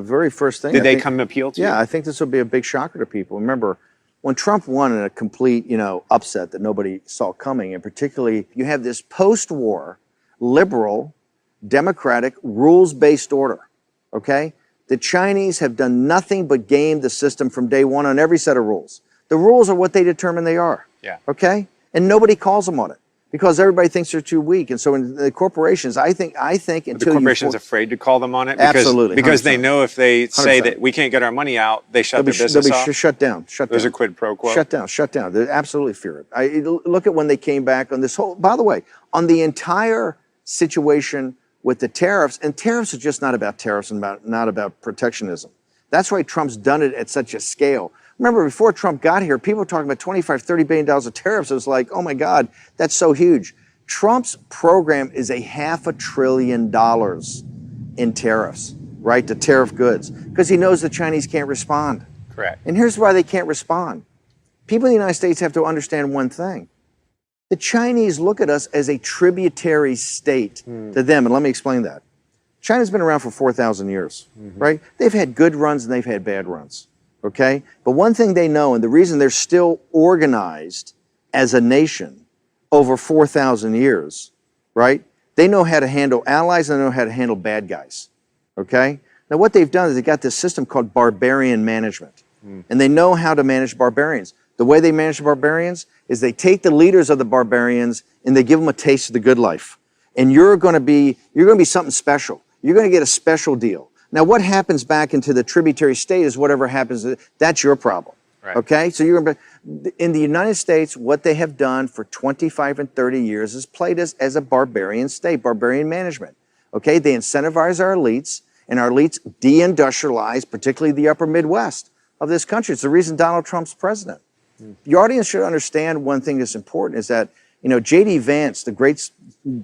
The very first thing. Did they come to appeal to you? Yeah, I think this will be a big shocker to people. Remember, when Trump won in a complete, upset that nobody saw coming, and particularly you have this post-war, liberal, democratic, rules-based order, okay? The Chinese have done nothing but game the system from day one on every set of rules. The rules are what they determine they are, okay? And nobody calls them on it, because everybody thinks they're too weak. And so in the corporations, I think until the corporation's afraid to call them on it because, absolutely, because they know if they say 100%. that we can't get our money out, they shut their business off. They'll be shut down. There's a quid pro quo. Shut down. They absolutely fear it. Look at when they came back on this whole, by the way, on the entire situation with the tariffs, and tariffs are just not about tariffs and not about protectionism. That's why Trump's done it at such a scale. Remember, before Trump got here, people were talking about $25, $30 billion of tariffs. It was like, oh my God, that's so huge. Trump's program is $500 billion in tariffs, right, to tariff goods, because he knows the Chinese can't respond. Correct. And here's why they can't respond. People in the United States have to understand one thing. The Chinese look at us as a tributary state to them, and let me explain that. China's been around for 4,000 years, right? They've had good runs and they've had bad runs, okay? But one thing they know, and the reason they're still organized as a nation over 4,000 years, right? They know how to handle allies and they know how to handle bad guys, okay? Now what they've done is they got this system called barbarian management, and they know how to manage barbarians. The way they manage the barbarians is they take the leaders of the barbarians and they give them a taste of the good life. And you're going to be something special. You're going to get a special deal. Now, what happens back into the tributary state is whatever happens. That's your problem. Right. Okay? So in the United States, what they have done for 25 and 30 years is played us as a barbarian state, barbarian management. Okay? They incentivize our elites, and our elites deindustrialize, particularly the upper Midwest of this country. It's the reason Donald Trump's president. Your audience should understand one thing that's important is that, J.D. Vance, the great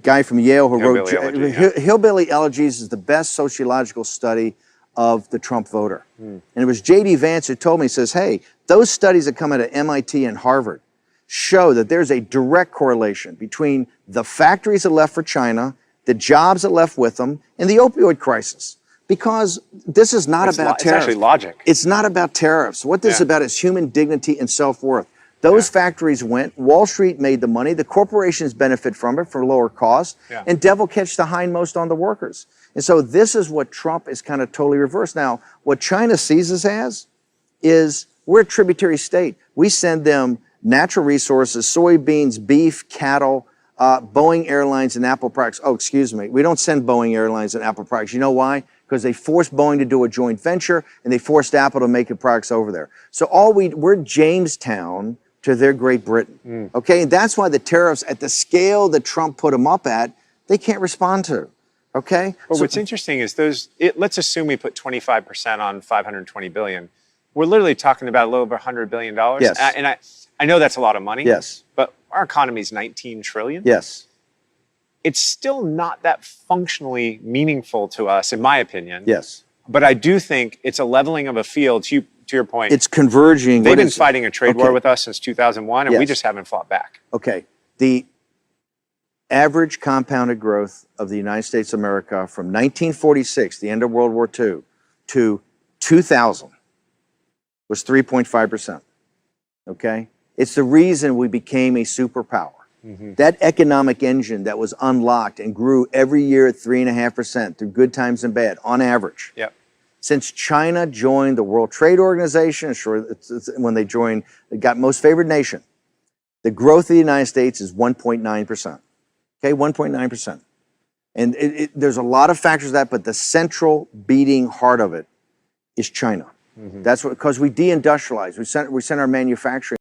guy from Yale who wrote Hillbilly Elegies, is the best sociological study of the Trump voter. And it was J.D. Vance who told me, he says, hey, those studies that come out of MIT and Harvard show that there's a direct correlation between the factories that left for China, the jobs that left with them, and the opioid crisis. Because this is not about tariffs. It's actually logic. It's not about tariffs. What this is about is human dignity and self-worth. Those factories went, Wall Street made the money, the corporations benefit from it for lower cost, and devil catch the hindmost on the workers. And so this is what Trump is kind of totally reversed. Now, what China sees us as is we're a tributary state. We send them natural resources, soybeans, beef, cattle, Boeing Airlines and Apple products. Oh, excuse me. We don't send Boeing Airlines and Apple products. You know why? Because they forced Boeing to do a joint venture and they forced Apple to make the products over there. So we're Jamestown to their Great Britain. Okay, and that's why the tariffs at the scale that Trump put them up at, they can't respond to. Okay. Well, what's interesting is let's assume we put 25% on $520 billion. We're literally talking about a little over $100 billion. Yes. And I know that's a lot of money. Yes. But our economy is $19 trillion. Yes. It's still not that functionally meaningful to us, in my opinion. Yes. But I do think it's a leveling of a field, to your point. It's converging. They've been fighting a trade war with us since 2001, and we just haven't fought back. Okay. The average compounded growth of the United States of America from 1946, the end of World War II, to 2000 was 3.5%. Okay? It's the reason we became a superpower. That economic engine that was unlocked and grew every year at 3.5% through good times and bad, on average. Yep. Since China joined the World Trade Organization, when they joined, they got most favored nation, the growth of the United States is 1.9%. Okay, 1.9%. And there's a lot of factors to that, but the central beating heart of it is China. That's because we deindustrialized. We sent our manufacturing